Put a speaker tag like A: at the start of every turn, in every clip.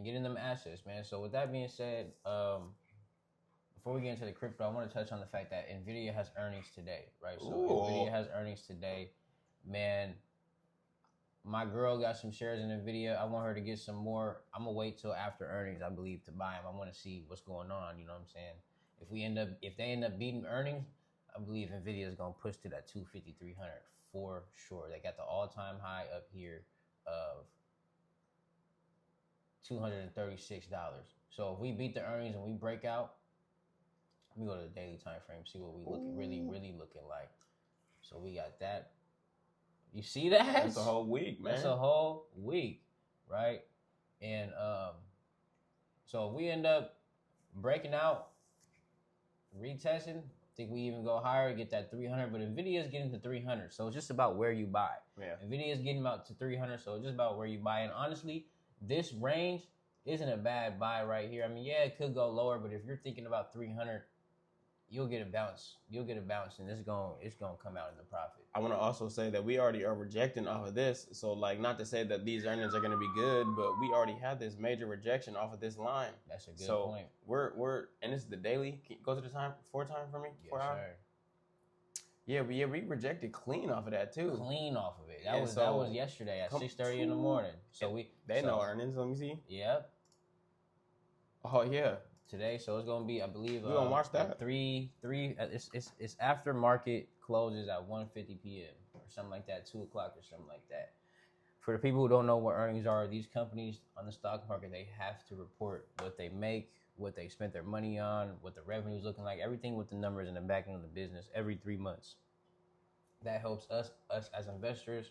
A: and getting them assets, man. So with that being said, before we get into the crypto, I want to touch on the fact that Nvda has earnings today, right? So Nvda has earnings today, man. My girl got some shares in Nvda. I want her to get some more. I'm gonna wait till after earnings, I believe, to buy them. I want to see what's going on. You know what I'm saying? If they end up beating earnings, I believe Nvidia is gonna push to that 250, 300 for sure. They got the all-time high up here of $236. So if we beat the earnings and we break out, let me go to the daily time frame, see what we really looking like. So we got that. You see that?
B: That's a whole week, man.
A: That's a whole week, right? And so if we end up breaking out, retesting, I think we even go higher, get that 300. But Nvidia is getting to 300, so it's just about where you buy.
B: Yeah.
A: Nvidia is getting out to 300, so it's just about where you buy. And honestly, this range isn't a bad buy right here. I mean, yeah, it could go lower, but if you're thinking about 300, you'll get a bounce. You'll get a bounce, and it's gonna come out in the profit.
B: I want to also say that we already are rejecting off of this. So, like, not to say that these earnings are going to be good, but we already had this major rejection off of this line.
A: That's a good point.
B: We're and this is the daily. Can you go to the time for me.
A: Yes,
B: 4 hours.
A: Sir.
B: Yeah, we rejected clean off of that too.
A: Clean off of it. That was yesterday at 6:30 in the morning. So
B: they know earnings. Let me see.
A: Yep.
B: Oh yeah.
A: Today, so it's gonna be, I believe,
B: we gonna watch that.
A: 3. It's after market closes at 1:50 p.m. or something like that, 2 o'clock or something like that. For the people who don't know what earnings are, these companies on the stock market, they have to report what they make, what they spent their money on, what the revenue is looking like, everything with the numbers in the back end of the business every 3 months. That helps us as investors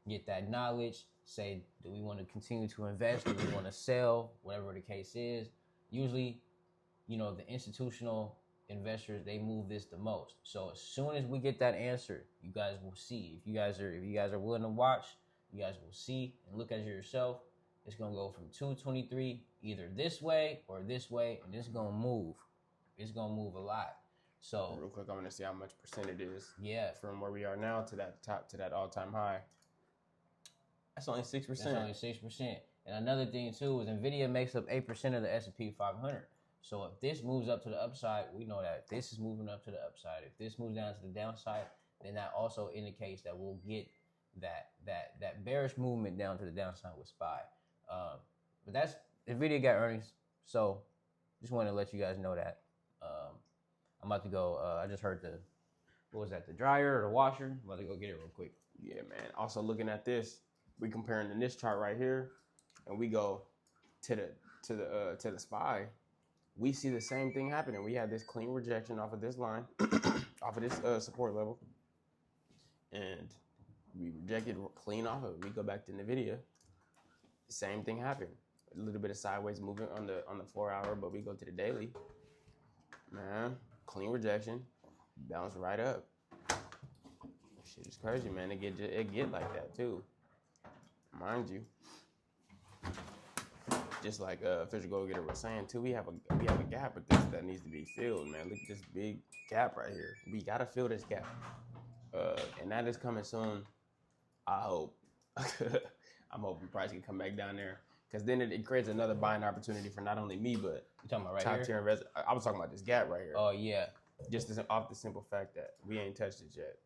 A: get that knowledge. Say, do we want to continue to invest? Do we want to sell? Whatever the case is. Usually, you know, the institutional investors, they move this the most. So as soon as we get that answer, you guys will see. If you guys are willing to watch, you guys will see and look at it yourself. It's gonna go from 223 either this way or this way, and it's gonna move. It's gonna move a lot. So
B: real quick, I'm gonna see how much percent it is.
A: Yeah.
B: From where we are now to that all-time high. That's only 6%.
A: That's only 6%. And another thing too is Nvidia makes up 8% of the S&P 500. So if this moves up to the upside, we know that this is moving up to the upside. If this moves down to the downside, then that also indicates that we'll get that bearish movement down to the downside with SPY. But that's Nvidia got earnings, so just want to let you guys know that. I'm about to go. I just heard the dryer or the washer. I'm about to go get it real quick.
B: Yeah, man. Also looking at this, we comparing in this chart right here, and we go to the SPY. We see the same thing happening. We had this clean rejection off of this line, off of this support level, and we rejected clean off of it. We go back to Nvidia. The same thing happened. A little bit of sideways movement on the 4 hour, but we go to the daily. Man, clean rejection, bounce right up. Shit is crazy, man. It get like that too, mind you. Just like Fisher Go Getter was saying too, we have a gap with this that needs to be filled, man. Look at this big gap right here. We gotta fill this gap, and that is coming soon. I hope. I'm hoping price can come back down there, because then it creates another buying opportunity for not only me but
A: you talking about right
B: top
A: here?
B: tier investors. I was talking about this gap right here.
A: Oh yeah.
B: Just off the simple fact that we ain't touched it yet,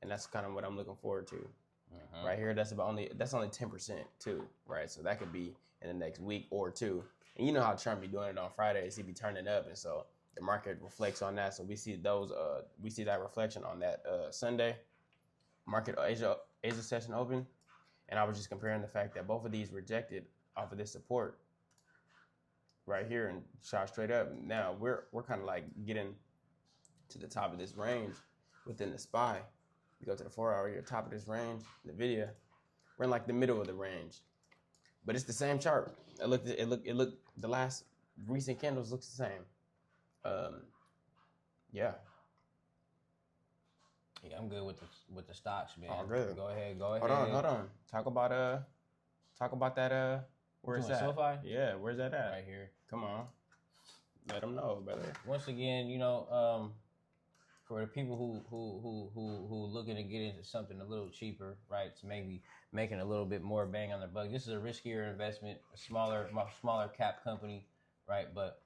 B: and that's kind of what I'm looking forward to. Right here, that's only 10% too, right? So that could be in the next week or two. And you know how Trump be doing it on Fridays, he be turning up, and so the market reflects on that. So we see that reflection on that Sunday. Market Asia session open, and I was just comparing the fact that both of these rejected off of this support right here and shot straight up. Now we're kind of like getting to the top of this range within the SPY. We go to the 4 hour, you're top of this range, Nvidia. We're in like the middle of the range, but it's the same chart. It looked. The last recent candles looks the same. Yeah.
A: Yeah, I'm good with the stocks, man.
B: Oh, good.
A: Go ahead.
B: Hold on. Talk about that. Where's that?
A: Sofi?
B: Yeah, where's that at?
A: Right here.
B: Come on. Let them know, brother.
A: Once again, for the people who looking to get into something a little cheaper, right? To maybe making a little bit more bang on their buck. This is a riskier investment, a smaller cap company, right? But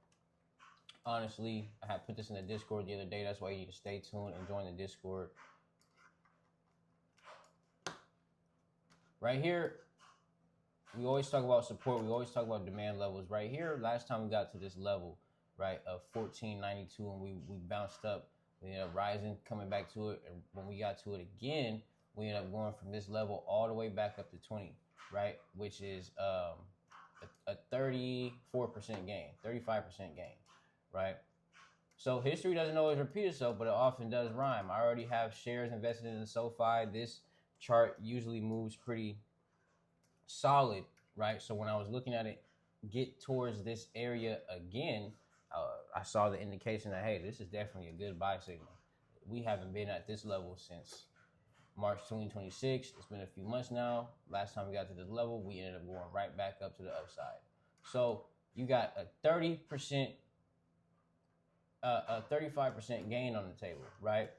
A: honestly, I had put this in the Discord the other day. That's why you need to stay tuned and join the Discord. Right here, we always talk about support. We always talk about demand levels. Right here, last time we got to this level, right, of 1492, and we bounced up. We ended up rising, coming back to it. And when we got to it again, we ended up going from this level all the way back up to 20, right, which is a 34% gain, 35% gain, right? So history doesn't always repeat itself, but it often does rhyme. I already have shares invested in the Sofi. This chart usually moves pretty solid, right? So when I was looking at it get towards this area again, I saw the indication that, hey, this is definitely a good buy signal. We haven't been at this level since March 2026. It's been a few months now. Last time we got to this level, we ended up going right back up to the upside. So you got a 30%, a 35% gain on the table, right?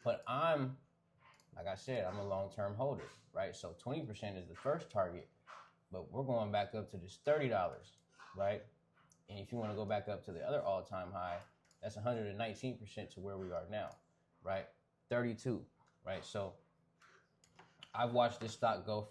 A: But like I said, I'm a long-term holder, right? So 20% is the first target, but we're going back up to this $30, right? And if you want to go back up to the other all-time high, that's 119% to where we are now, right? 32, right? So I've watched this stock go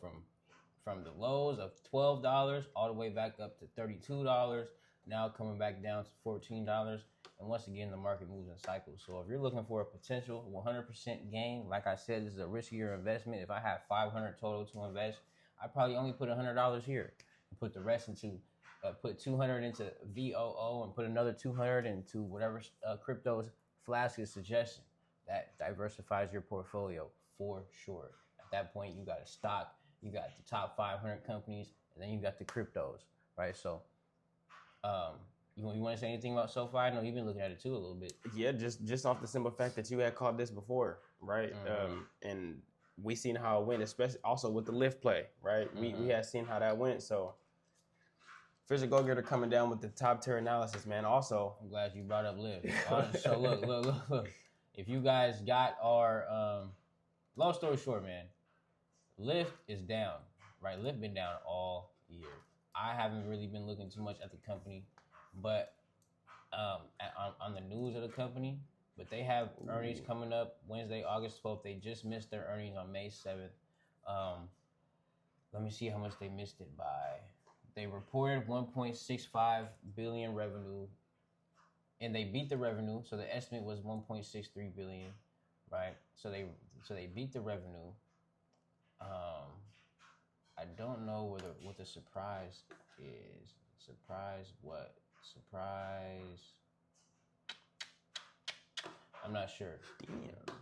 A: from the lows of $12 all the way back up to $32, now coming back down to $14. And once again, the market moves in cycles. So if you're looking for a potential 100% gain, like I said, this is a riskier investment. If I have 500 total to invest, I probably only put $100 here and put the rest into, put 200 into VOO and put another 200 into whatever cryptos Flask is suggesting. That diversifies your portfolio for sure. At that point, you got a stock, you got the top 500 companies, and then you got the cryptos, right? So, you want to say anything about SoFi? I know you've been looking at it too a little bit.
B: Yeah, just off the simple fact that you had called this before, right?
A: Mm-hmm.
B: And we seen how it went, especially also with the lift play, right?
A: Mm-hmm.
B: We had seen how that went. So Fisher Go-Getter coming down with the top tier analysis, man. Also,
A: I'm glad you brought up lift. So look. If you guys got our, long story short, man, Lyft is down, right? Lyft been down all year. I haven't really been looking too much at the company, but on the news of the company, but they have earnings coming up Wednesday, August 12th. They just missed their earnings on May 7th. Let me see how much they missed it by. They reported 1.65 billion revenue, and they beat the revenue. So the estimate was 1.63 billion, right? So they beat the revenue. I don't know what the surprise is. Surprise what? Surprise. I'm not sure.
B: Damn.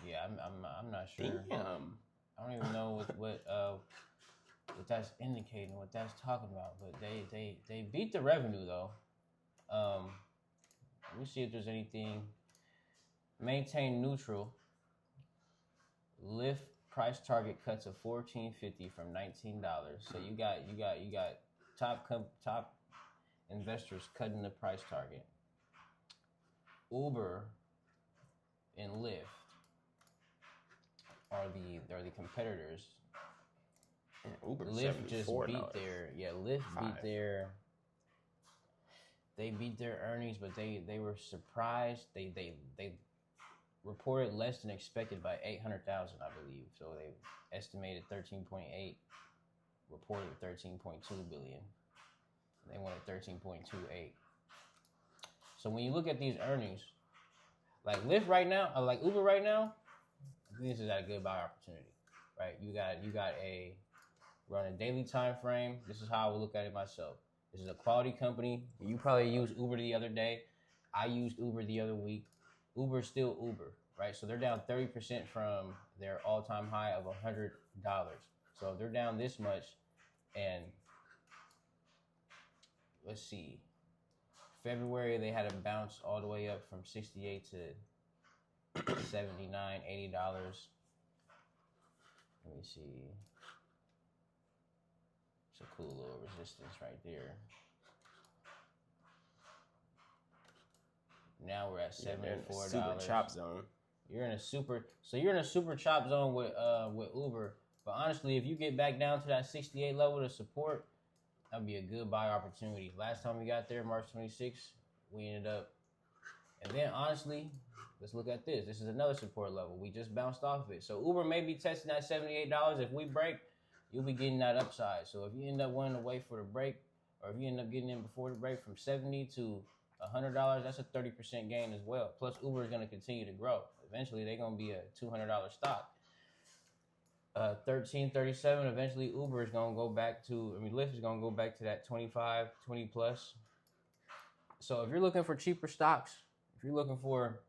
A: Yeah, I'm not sure.
B: Damn.
A: I don't even know what that's indicating, what that's talking about. But they beat the revenue though. Let me see if there's anything. Maintain neutral. Lyft price target cuts of $14.50 from $19. So you got top investors cutting the price target. Uber and Lyft are the competitors.
B: And Uber
A: Lyft just beat
B: $74.
A: They beat their earnings, but they were surprised. They reported less than expected by 800,000, I believe. So they estimated 13.8, reported 13.2 billion. They wanted 13.28. So when you look at these earnings, like Lyft right now, like Uber right now, I think this is at a good buy opportunity, right? You got we're on a daily time frame. This is how I would look at it myself. This is a quality company. You probably used Uber the other day. I used Uber the other week. Uber's still Uber, right? So they're down 30% from their all-time high of $100. So if they're down this much, and let's see, February they had a bounce all the way up from 68 to 79, $80. Let me see. It's a cool little resistance right there. Now we're at $74.
B: Super chop zone.
A: You're in a super chop zone with Uber. But honestly, if you get back down to that 68 level to support, that'd be a good buy opportunity. Last time we got there, March 26th, we ended up. And then honestly, let's look at this. This is another support level. We just bounced off of it. So Uber may be testing that $78. If we break, you'll be getting that upside. So if you end up wanting to wait for the break, or if you end up getting in before the break from $70 to $100, that's a 30% gain as well. Plus Uber is going to continue to grow. Eventually, they're going to be a $200 stock. 1337. Eventually, Uber is going to go back to. Lyft is going to go back to that 25, 20 plus. So if you're looking for cheaper stocks, if you're looking for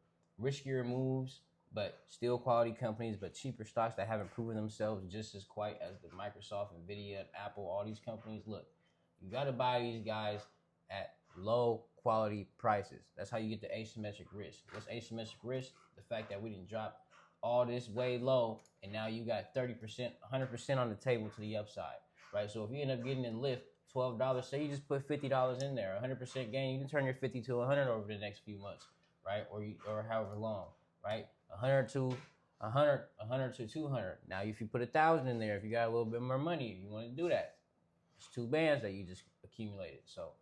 A: riskier moves, but still quality companies, but cheaper stocks that haven't proven themselves just as quite as the Microsoft, Nvda, Apple, all these companies, look, you got to buy these guys at low quality prices. That's how you get the asymmetric risk. What's asymmetric risk? The fact that we didn't drop all this way low, and now you got 30%, 100% on the table to the upside, right? So if you end up getting in Lyft, $12, say you just put $50 in there, 100% gain, you can turn your 50 to 100 over the next few months, right? Or however long, right? 100 to 200. Now, if you put 1,000 in there, if you got a little bit more money, you want to do that. It's two bands that you just accumulated. So